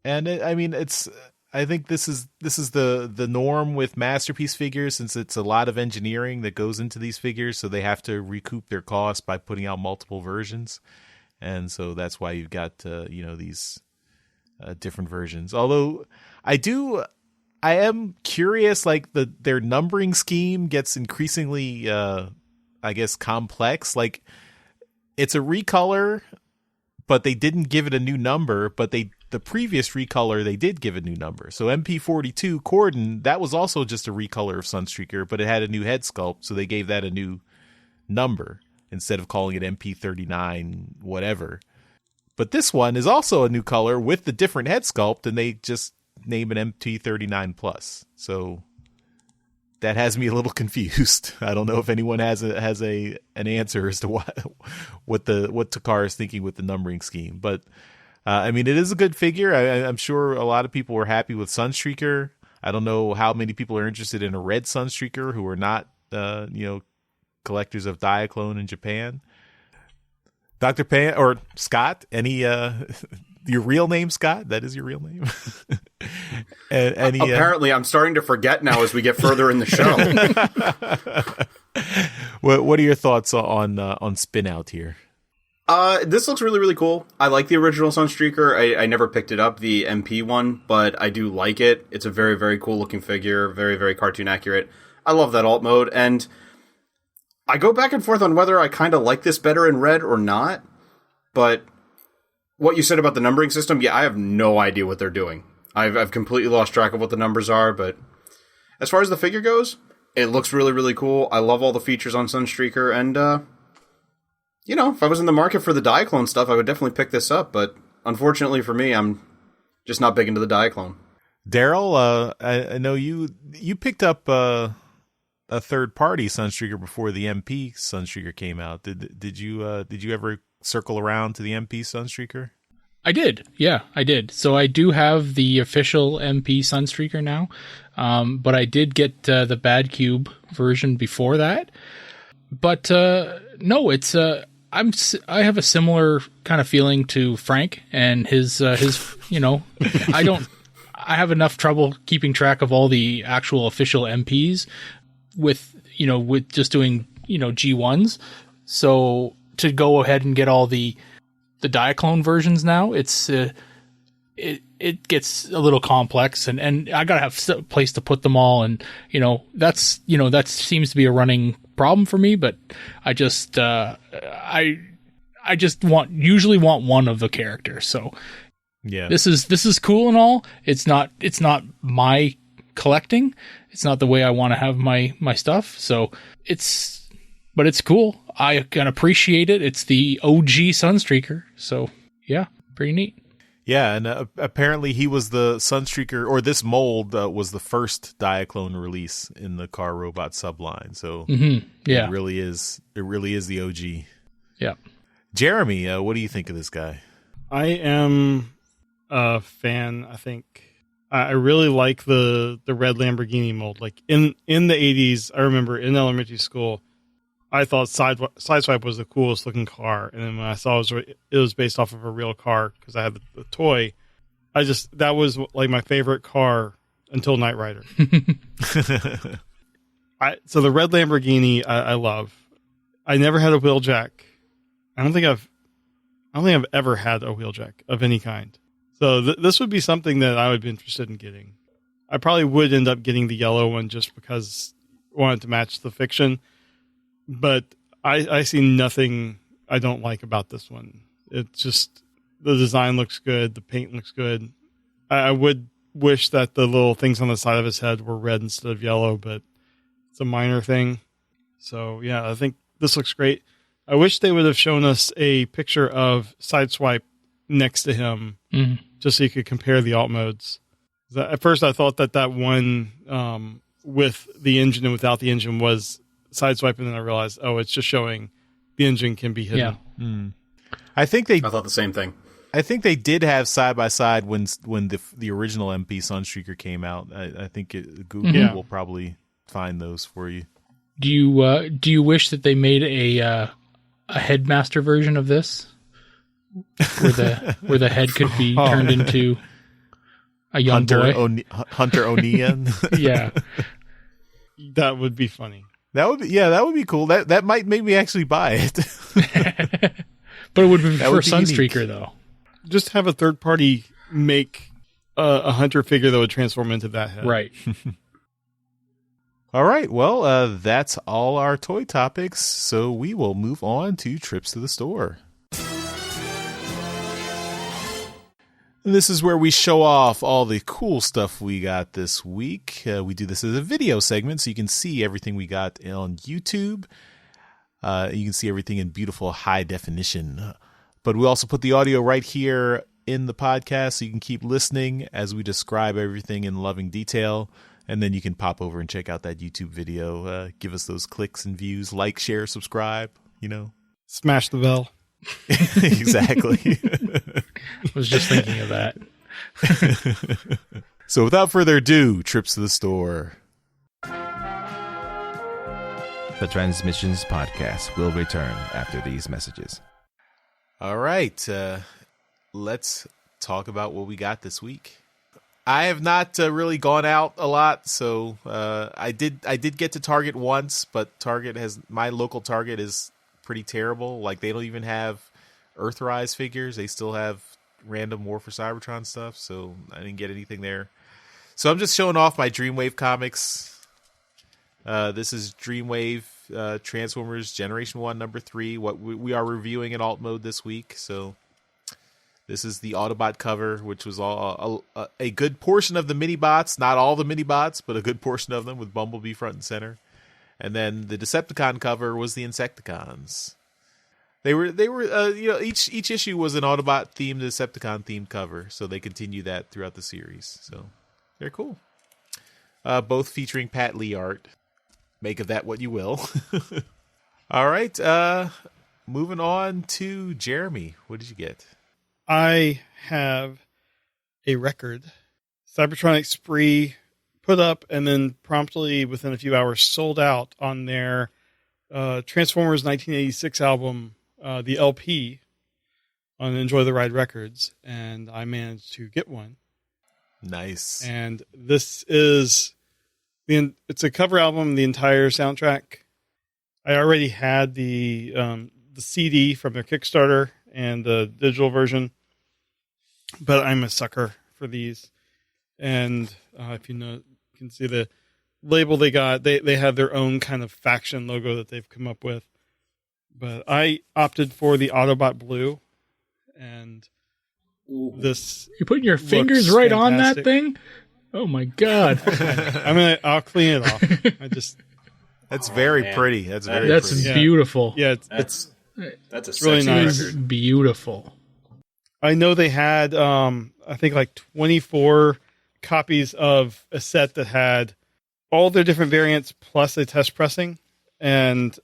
And I think this is the norm with Masterpiece figures, since it's a lot of engineering that goes into these figures, so they have to recoup their cost by putting out multiple versions, and so that's why you've got these different versions. Although I am curious, like their numbering scheme gets increasingly I guess complex. Like it's a recolor, but they didn't give it a new number, but the previous recolor, they did give a new number. So MP42 Corden, that was also just a recolor of Sunstreaker, but it had a new head sculpt, so they gave that a new number instead of calling it MP39 whatever. But this one is also a new color with the different head sculpt, and they just name it MP39 Plus. So that has me a little confused. I don't know if anyone has an answer as to what Takara is thinking with the numbering scheme, but it is a good figure. I'm sure a lot of people were happy with Sunstreaker. I don't know how many people are interested in a red Sunstreaker who are not, collectors of Diaclone in Japan. Dr. Pan or Scott, any your real name, Scott? That is your real name. Apparently, I'm starting to forget now as we get further in the show. What are your thoughts on Spin Out here? This looks really, really cool. I like the original Sunstreaker. I never picked it up, the MP one, but I do like it. It's a very, very cool looking figure. Very, very cartoon accurate. I love that alt mode, and I go back and forth on whether I kind of like this better in red or not, but what you said about the numbering system, yeah, I have no idea what they're doing. I've completely lost track of what the numbers are, but as far as the figure goes, it looks really, really cool. I love all the features on Sunstreaker, and, if I was in the market for the Diaclone stuff, I would definitely pick this up, but unfortunately for me, I'm just not big into the Diaclone. Daryl, I know you picked up a third-party Sunstreaker before the MP Sunstreaker came out. Did you ever circle around to the MP Sunstreaker? I did. Yeah, I did. So I do have the official MP Sunstreaker now, but I did get the Bad Cube version before that. But no, it's I have a similar kind of feeling to Frank and his I have enough trouble keeping track of all the actual official MPs with just doing G1s. So to go ahead and get all the Diaclone versions now, it's it gets a little complex, and I gotta have a place to put them all, and that seems to be a running problem for me. But I just I just usually want one of the characters. So yeah, this is cool and all. It's not my collecting. It's not the way I want to have my stuff. So but it's cool. I can appreciate it. It's the OG Sunstreaker. So yeah, pretty neat. Yeah, and apparently he was the Sunstreaker, or this mold was the first Diaclone release in the Car Robot subline. So yeah, it really is the OG. Yeah. Jeremy, what do you think of this guy? I am a fan. I think I really like the red Lamborghini mold. Like in the 80s, I remember in elementary school, I thought Sideswipe was the coolest looking car, and then when I saw it was based off of a real car because I had the toy, that was like my favorite car until Knight Rider. So the red Lamborghini I love. I never had a wheeljack. I don't think I've ever had a wheeljack of any kind. So this would be something that I would be interested in getting. I probably would end up getting the yellow one just because I wanted to match the fiction. But I see nothing I don't like about this one. It's just the design looks good. The paint looks good. I would wish that the little things on the side of his head were red instead of yellow, but it's a minor thing. So, yeah, I think this looks great. I wish they would have shown us a picture of Sideswipe next to him just so you could compare the alt modes. At first, I thought that one with the engine and without the engine was Sideswipe, and then I realized, it's just showing the engine can be hidden. Yeah. I think I thought the same thing. I think they did have side by side when the original MP Sunstreaker came out. I think Google will probably find those for you. Do you wish that they made a headmaster version of this, where the head could be turned into a young boy? Hunter O'Nean. Yeah, That would be funny. That would be cool. That might make me actually buy it. But it would be for would be Sunstreaker unique. though. Just have a third party make a hunter figure that would transform into that head. Right. All right. Well, that's all our toy topics. So we will move on to trips to the store. This is where we show off all the cool stuff we got this week. We do this as a video segment, so you can see everything we got on YouTube. You can see everything in beautiful high definition. But we also put the audio right here in the podcast, so you can keep listening as we describe everything in loving detail. And then you can pop over and check out that YouTube video. Give us those clicks and views. Like, share, subscribe, Smash the bell. Exactly. I was just thinking of that. So without further ado, trips to the store. The Transmissions Podcast will return after these messages. All right. Let's talk about what we got this week. I have not really gone out a lot, so I did get to Target once, but my local Target is pretty terrible. Like, they don't even have Earthrise figures. They still have random War for Cybertron stuff, so I didn't get anything there. So I'm just showing off my Dreamwave comics. This is Dreamwave Transformers Generation 1 number 3, what we are reviewing in alt mode this week. So this is the Autobot cover, which was a good portion of the mini-bots, not all the mini-bots, but a good portion of them with Bumblebee front and center. And then the Decepticon cover was the Insecticons. They were each issue was an Autobot themed, Decepticon themed cover, so they continue that throughout the series. So they're cool. Both featuring Pat Lee art. Make of that what you will. All right, moving on to Jeremy. What did you get? I have a record. Cybertronic Spree put up and then promptly within a few hours sold out on their Transformers 1986 album, the LP, on Enjoy the Ride Records, and I managed to get one. Nice. And this is it's a cover album, the entire soundtrack. I already had the CD from their Kickstarter and the digital version, but I'm a sucker for these. And if you can see the label they got, they have their own kind of faction logo that they've come up with. But I opted for the Autobot Blue, and this You're putting your fingers right fantastic. on that thing? Oh my god. I'll clean it off. That's very pretty. That's very That's pretty. beautiful. Yeah, That's a really sexy nice. record. Beautiful. I know they had, I think like 24 copies of a set that had all their different variants plus a test pressing. And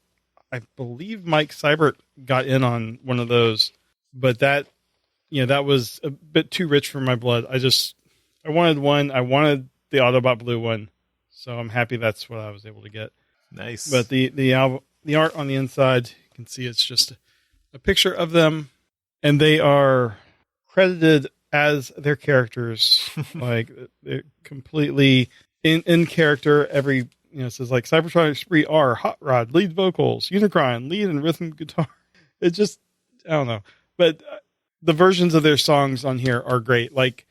I believe Mike Seibert got in on one of those, but that was a bit too rich for my blood. I wanted one. I wanted the Autobot Blue one. So I'm happy that's what I was able to get. Nice. But the art on the inside, you can see it's just a picture of them, and they are credited as their characters, like they're completely in character. Every it says like Cybertronic Spree R, Hot Rod, lead vocals, Unicron, lead and rhythm guitar. It just, I don't know, but the versions of their songs on here are great. Like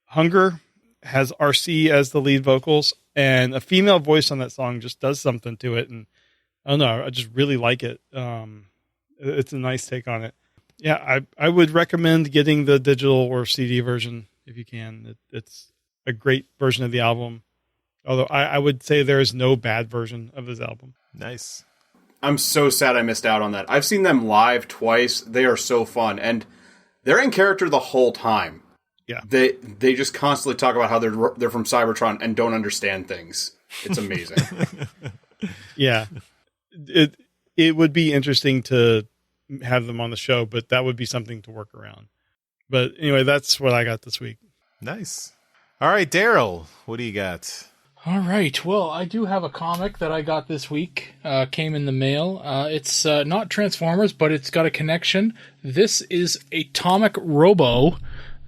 Hunger has RC as the lead vocals, and a female voice on that song just does something to it. And I don't know, I just really like it. It's a nice take on it. Yeah, I would recommend getting the digital or CD version if you can. It's a great version of the album. Although I would say there is no bad version of this album. Nice. I'm so sad I missed out on that. I've seen them live twice. They are so fun, and they're in character the whole time. Yeah, they just constantly talk about how they're from Cybertron and don't understand things. It's amazing. Yeah, it would be interesting to have them on the show, but that would be something to work around. But anyway, that's what I got this week. Nice. All right, Daryl, what do you got? All right. Well, I do have a comic that I got this week. Came in the mail. It's not Transformers, but it's got a connection. This is Atomic Robo,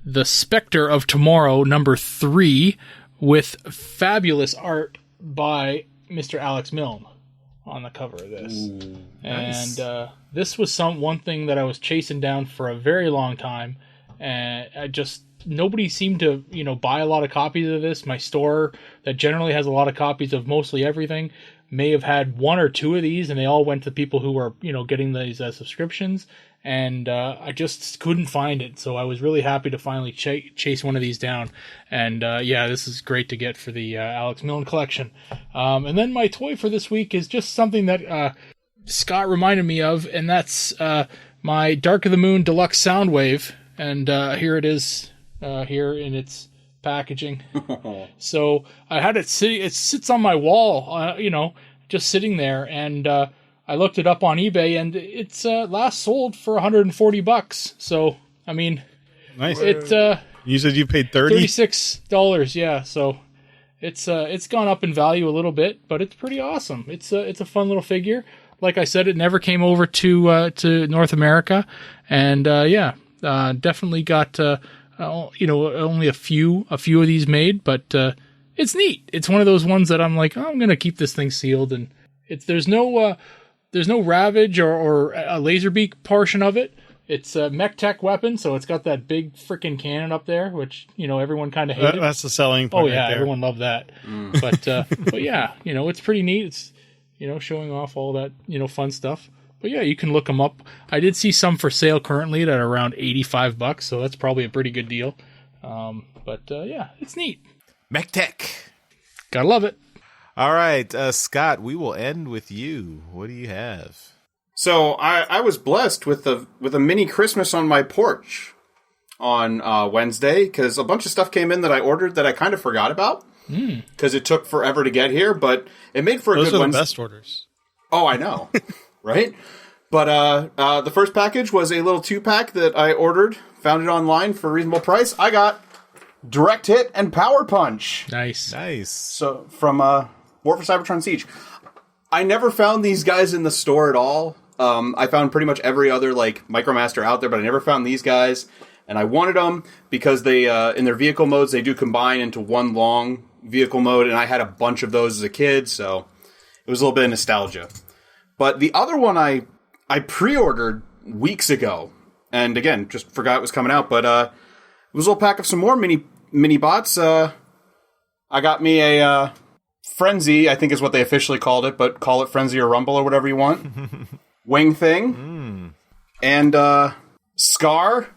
the Spectre of Tomorrow, number 3, with fabulous art by Mr. Alex Milne on the cover of this. Ooh, and nice. This was one thing that I was chasing down for a very long time, and nobody seemed to, buy a lot of copies of this. My store that generally has a lot of copies of mostly everything may have had 1 or 2 of these, and they all went to people who were, getting these subscriptions. And I just couldn't find it, so I was really happy to finally chase one of these down. And this is great to get for the Alex Milne collection. And then my toy for this week is just something that Scott reminded me of, and that's my Dark of the Moon Deluxe Soundwave. And here it is, here in its packaging. So I had it it sits on my wall, just sitting there, and I looked it up on eBay, and it's last sold for $140. So I mean, Nice. It You said you paid $30? $36. Yeah. So it's gone up in value a little bit, but it's pretty awesome. It's a fun little figure. Like I said, it never came over to North America, and definitely got only a few of these made, but it's neat. It's one of those ones that I'm like, I'm gonna keep this thing sealed, and there's no Ravage or a laser beak portion of it. It's a mech tech weapon, so it's got that big freaking cannon up there, which everyone kind of hated. That's the selling point. Oh yeah, right there. everyone loved that. But yeah, it's pretty neat. It's showing off all that fun stuff. But yeah, you can look them up. I did see some for sale currently at around $85, so that's probably a pretty good deal. Yeah, it's neat. Mech Tech. Gotta love it. All right, Scott, we will end with you. What do you have? So I was blessed with a mini Christmas on my porch on Wednesday, because a bunch of stuff came in that I ordered that I kind of forgot about because it took forever to get here, but it made for a Those good are Wednesday. the best orders. Oh, I know, right? But the first package was a little 2-pack that I ordered, found it online for a reasonable price. I got Direct Hit and Power Punch. Nice. So from War for Cybertron Siege. I never found these guys in the store at all. I found pretty much every other Micromaster out there, but I never found these guys. And I wanted them because they, in their vehicle modes, they do combine into one long vehicle mode, and I had a bunch of those as a kid, so it was a little bit of nostalgia. But the other one I pre-ordered weeks ago, and again, just forgot it was coming out, but it was a little pack of some more mini bots. I got me a Frenzy, I think is what they officially called it, but call it Frenzy or Rumble or whatever you want. Wing Thing, and Scar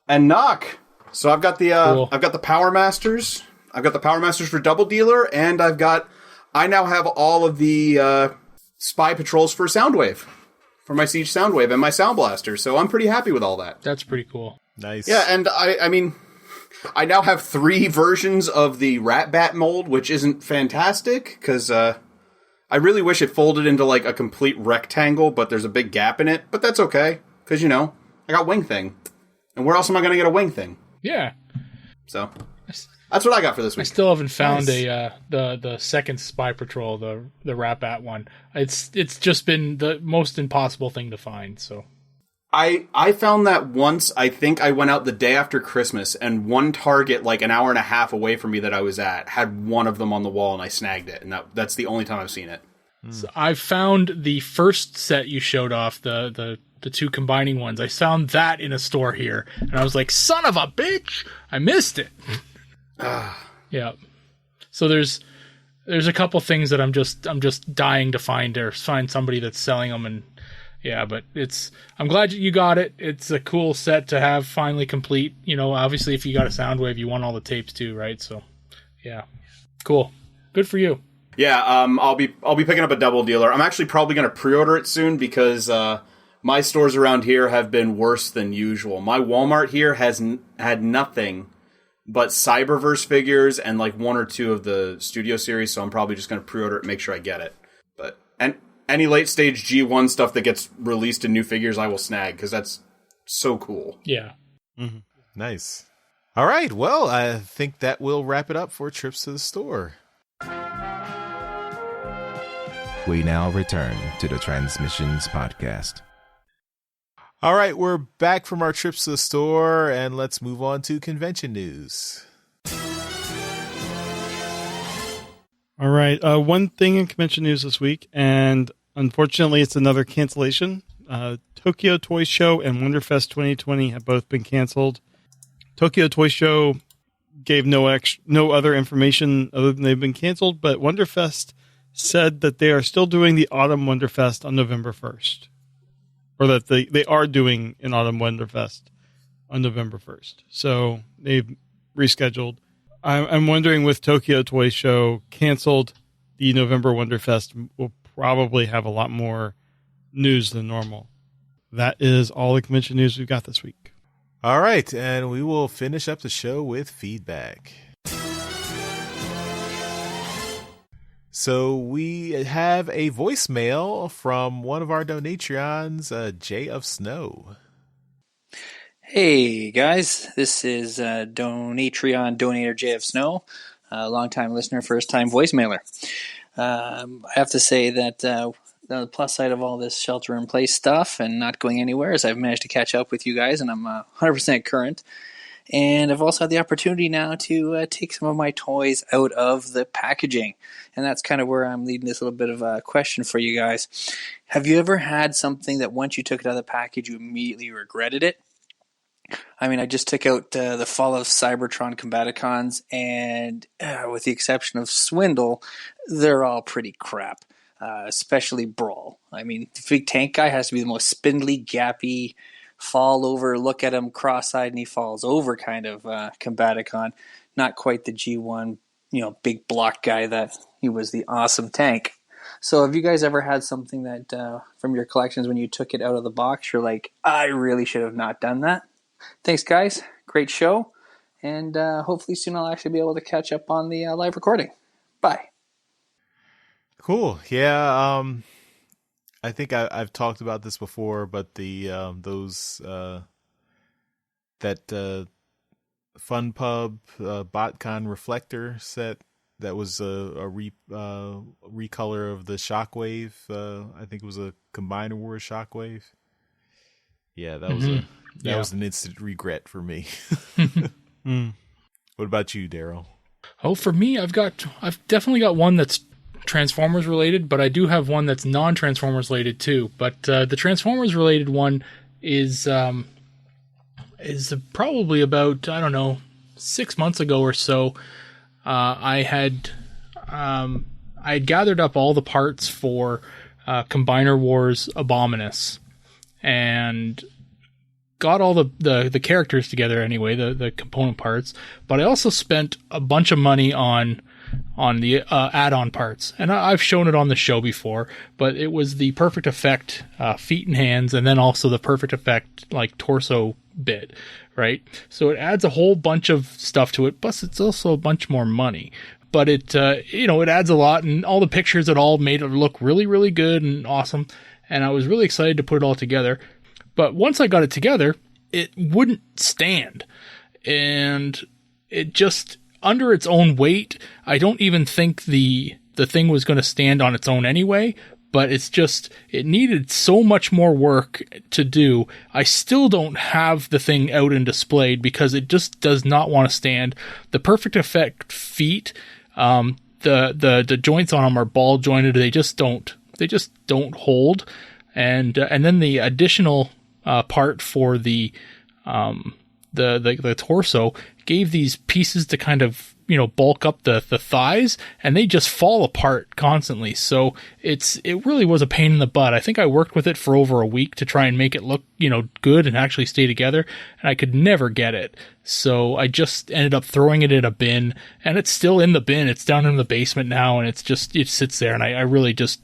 and Knock. So I've got the Cool. I've got the Power Masters. I've got the Power Masters for Double Dealer, and I now have all of the spy patrols for Soundwave, for my Siege Soundwave and my Sound Blaster. So I'm pretty happy with all that. That's pretty cool. Nice. Yeah, and I mean, I now have 3 versions of the Rat Bat mold, which isn't fantastic, because I really wish it folded into a complete rectangle, but there's a big gap in it. But that's okay, because I got Wing Thing. And where else am I going to get a Wing Thing? Yeah. So that's what I got for this I week. still haven't found the second Spy Patrol, the Rat Bat one. It's just been the most impossible thing to find. So I found that once. I think I went out the day after Christmas, and one Target an hour and a half away from me that I was at had one of them on the wall, and I snagged it. And that's the only time I've seen it. So I found the first set you showed off, the 2 combining ones. I found that in a store here, and I was like, son of a bitch, I missed it. Yeah. So there's a couple things that I'm just dying to find, or find somebody that's selling them, and yeah, but I'm glad you got it. It's a cool set to have finally complete. Obviously if you got a Soundwave, you want all the tapes too, right? So yeah. Cool. Good for you. Yeah, I'll be picking up a Double Dealer. I'm actually probably going to pre-order it soon, because my stores around here have been worse than usual. My Walmart here has had nothing but Cyberverse figures and 1 or 2 of the Studio Series, so I'm probably just going to pre-order it and make sure I get it. But any late stage G1 stuff that gets released in new figures, I will snag, because that's so cool. Yeah. Mm-hmm. Nice. All right. Well, I think that will wrap it up for Trips to the Store. We now return to the Transmissions Podcast. All right, we're back from our trips to the store, and let's move on to convention news. All right. One thing in convention news this week, and unfortunately it's another cancellation. Tokyo Toy Show and Wonderfest 2020 have both been canceled. Tokyo Toy Show gave no other information other than they've been canceled, but Wonderfest said that they are still doing the Autumn Wonderfest on November 1st. Or that they are doing an Autumn Wonderfest on November 1st. So they've rescheduled. I'm wondering, with Tokyo Toy Show canceled, the November Wonderfest will probably have a lot more news than normal. That is all the convention news we've got this week. All right, and we will finish up the show with feedback. So we have a voicemail from one of our Donatrions, Jay of Snow. Hey guys, this is Donatreon Donator Jay of Snow, longtime listener, first time voicemailer. I have to say that the plus side of all this shelter-in-place stuff and not going anywhere is I've managed to catch up with you guys, and I'm 100% current. And I've also had the opportunity now to take some of my toys out of the packaging. And that's kind of where I'm leading this little bit of a question for you guys. Have you ever had something that once you took it out of the package, you immediately regretted it? I mean, I just took out the Fall of Cybertron Combaticons, and with the exception of Swindle, they're all pretty crap, especially Brawl. I mean, the big tank guy has to be the most spindly, gappy, fall over, look at him cross-eyed and he falls over kind of Combaticon. Not quite the G1, big block guy that he was the awesome tank. So have you guys ever had something that from your collections when you took it out of the box, you're like, I really should have not done that? Thanks, guys. Great show. And hopefully soon I'll actually be able to catch up on the live recording. Bye. Cool. Yeah. I think I've talked about this before, but the Fun Pub BotCon reflector set that was a recolor of the Shockwave. I think it was a Combiner Wars Shockwave. Yeah, that was an instant regret for me. What about you, Daryl? Oh, for me, I've definitely got one that's Transformers related, but I do have one that's non-Transformers related too. But the Transformers related one is probably about, I don't know, 6 months ago or so. I had gathered up all the parts for Combiner Wars Abominus and got all the characters together anyway, the component parts. But I also spent a bunch of money on the add-on parts. And I've shown it on the show before, but it was the Perfect Effect feet and hands, and then also the Perfect Effect torso bit, right? So it adds a whole bunch of stuff to it, plus it's also a bunch more money. But it adds a lot, and all the pictures it all made it look really, really good and awesome. And I was really excited to put it all together. But once I got it together, it wouldn't stand. And it just, under its own weight, I don't even think the thing was going to stand on its own anyway, but it's just, it needed so much more work to do. I still don't have the thing out and displayed because it just does not want to stand. The Perfect Effect feet, the joints on them are ball jointed. They just don't hold. And then the additional part for the torso gave these pieces to kind of, bulk up the thighs, and they just fall apart constantly. So it really was a pain in the butt. I think I worked with it for over a week to try and make it look, good and actually stay together, and I could never get it. So I just ended up throwing it in a bin, and it's still in the bin. It's down in the basement now, and it sits there, and I really just,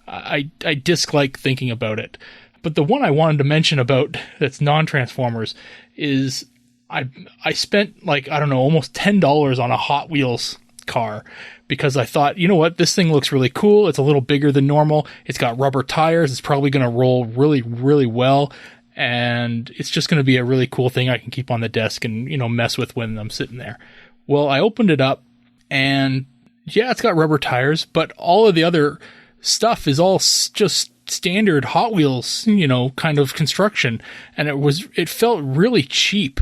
I dislike thinking about it. But the one I wanted to mention about that's non-Transformers is I spent almost $10 on a Hot Wheels car because I thought, you know what, this thing looks really cool. It's a little bigger than normal. It's got rubber tires. It's probably going to roll really, really well. and it's just going to be a really cool thing I can keep on the desk and, mess with when I'm sitting there. Well, I opened it up, and yeah, it's got rubber tires, but all of the other stuff is all just standard Hot Wheels, kind of construction. And it felt really cheap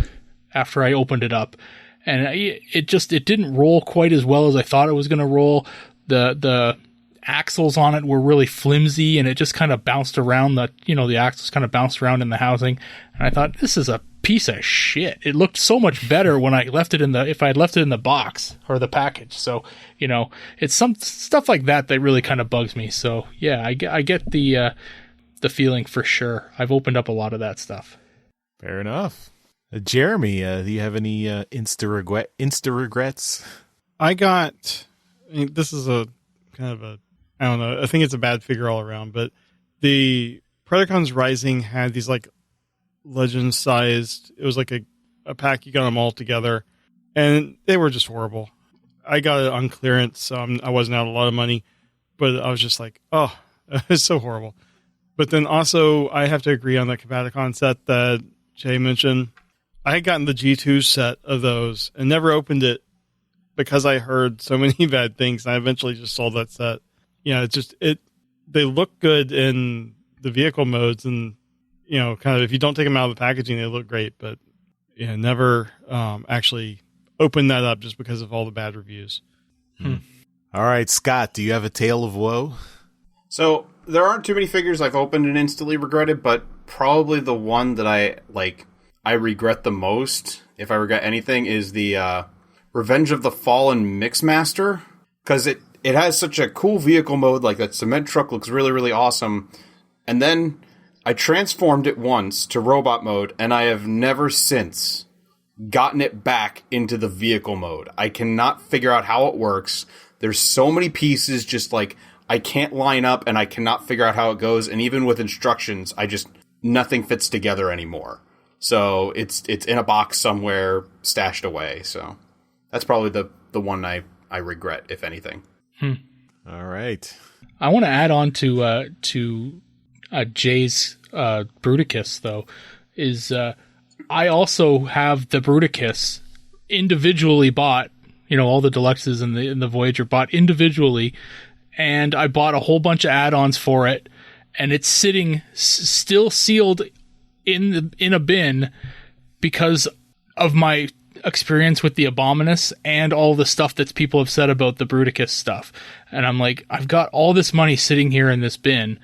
after I opened it up. And it didn't roll quite as well as I thought it was going to roll. The axles on it were really flimsy, and it just kind of bounced around the axles kind of bounced around in the housing. And I thought, this is a piece of shit. It looked so much better when I left it if I had left it in the box or the package. So, it's some stuff like that really kind of bugs me. So yeah, I get the feeling for sure. I've opened up a lot of that stuff. Fair enough. Jeremy, do you have any insta regrets? This is a kind of I don't know. I think it's a bad figure all around, but the Predacons Rising had these like legend sized, it was like a pack, you got them all together, and they were just horrible. I got it on clearance, so I wasn't out a lot of money, but I was just like, oh, it's so horrible. But then also, I have to agree on the Combaticon set that Jay mentioned. I had gotten the G2 set of those and never opened it because I heard so many bad things, and I eventually just sold that set. They look good in the vehicle modes, and kind of if you don't take them out of the packaging, they look great. But never actually opened that up just because of all the bad reviews. All right, Scott, do you have a tale of woe? So there aren't too many figures I've opened and instantly regretted, but probably the one that I regret the most, if I regret anything, is the Revenge of the Fallen Mixmaster, because it has such a cool vehicle mode. Like, that cement truck looks really, really awesome. And then I transformed it once to robot mode, and I have never since gotten it back into the vehicle mode. I cannot figure out how it works. There's so many pieces, just like, I can't line up, and I cannot figure out how it goes. And even with instructions, nothing fits together anymore. So it's in a box somewhere stashed away. So that's probably the one I regret, if anything. All right. I want to add on to Jay's Bruticus, though, is I also have the Bruticus individually bought, all the Deluxes and the Voyager bought individually, and I bought a whole bunch of add-ons for it, and it's sitting still sealed in a bin because of my experience with the Abominus and all the stuff that people have said about the Bruticus stuff. And I'm like, I've got all this money sitting here in this bin.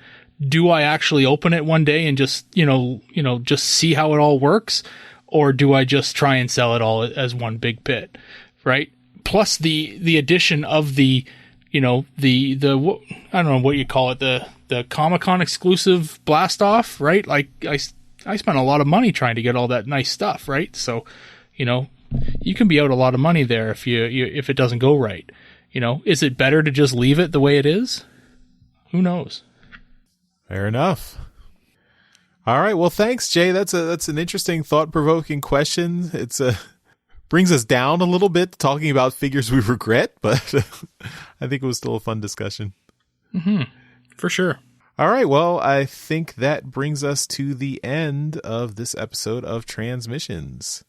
Do I actually open it one day and just, just see how it all works? Or do I just try and sell it all as one big pit? Right? Plus the addition of the I don't know what you call it, the Comic-Con exclusive blast off, right? Like I spent a lot of money trying to get all that nice stuff, right? So, you can be out a lot of money there if if it doesn't go right. Is it better to just leave it the way it is? Who knows? Fair enough. All right. Well, thanks, Jay. That's an interesting, thought-provoking question. It's brings us down a little bit talking about figures we regret, but I think it was still a fun discussion. Mm-hmm. For sure. All right. Well, I think that brings us to the end of this episode of Transmissions.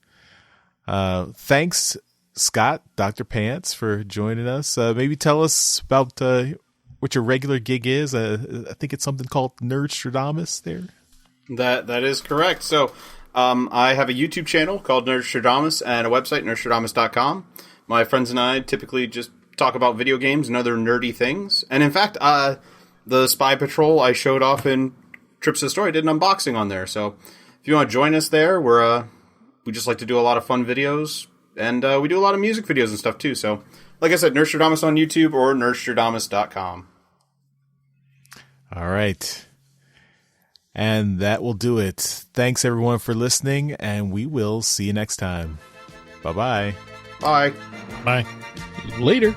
Thanks, Scott, Dr. Pants, for joining us. Maybe tell us about what your regular gig is. I think it's something called Nerdstrodamus there. That is correct. So I have a YouTube channel called Nerdstrodamus and a website, Nerdstrodamus.com. My friends and I typically just talk about video games and other nerdy things. And in fact, the Spy Patrol I showed off in Trips to the Story, I did an unboxing on there. So if you want to join us there, we just like to do a lot of fun videos, and we do a lot of music videos and stuff too. So like I said, Nerdstrodamus on YouTube or Nerdstrodamus.com. All right. And that will do it. Thanks everyone for listening, and we will see you next time. Bye-bye. Bye. Bye. Later.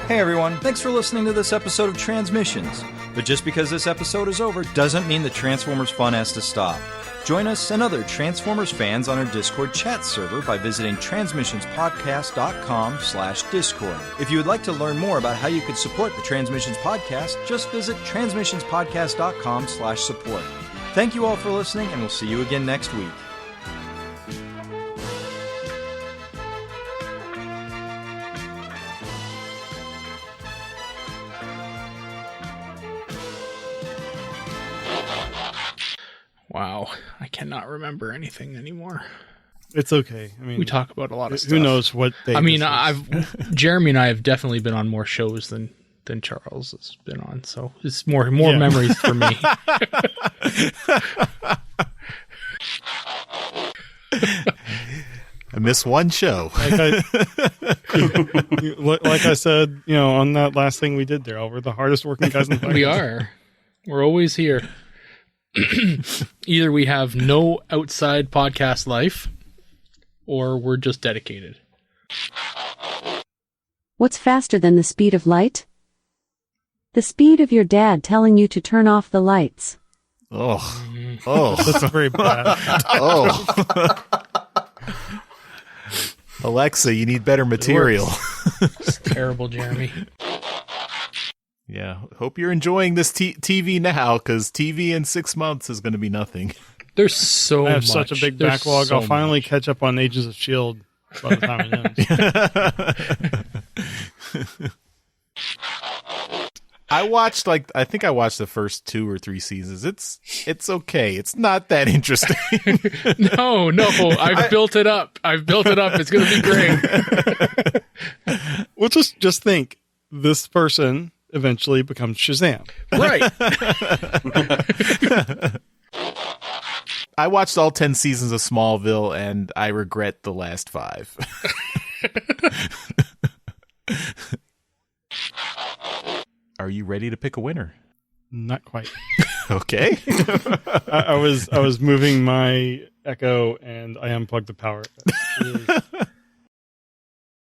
Hey everyone, thanks for listening to this episode of Transmissions. But just because this episode is over doesn't mean the Transformers fun has to stop. Join us and other Transformers fans on our Discord chat server by visiting transmissionspodcast.com/Discord. If you would like to learn more about how you could support the Transmissions Podcast, just visit transmissionspodcast.com/support. Thank you all for listening, and we'll see you again next week. Wow, I cannot remember anything anymore. It's okay. I mean, We talk about a lot of stuff. who knows what they. I mean, discuss. Jeremy and I have definitely been on more shows than Charles has been on, so it's more memories for me. I missed one show. Like I said, on that last thing we did there, we're the hardest working guys in the We are. We're always here. Either we have no outside podcast life, or we're just dedicated. What's faster than the speed of light? The speed of your dad telling you to turn off the lights. Oh, That's very bad. oh. Alexa, you need better material. It's terrible, Jeremy. Yeah, hope you're enjoying this TV now, because TV in 6 months is going to be nothing. There's so I have much. such a big There's backlog. so I'll finally much. catch up on Agents of S.H.I.E.L.D. by the time it ends. I think I watched the first 2 or 3 seasons. It's okay. It's not that interesting. No, I've built it up. It's going to be great. Well, just think, this person eventually becomes Shazam. Right. I watched all 10 seasons of Smallville, and I regret the last 5. Are you ready to pick a winner? Not quite. Okay. I was moving my Echo and I unplugged the power.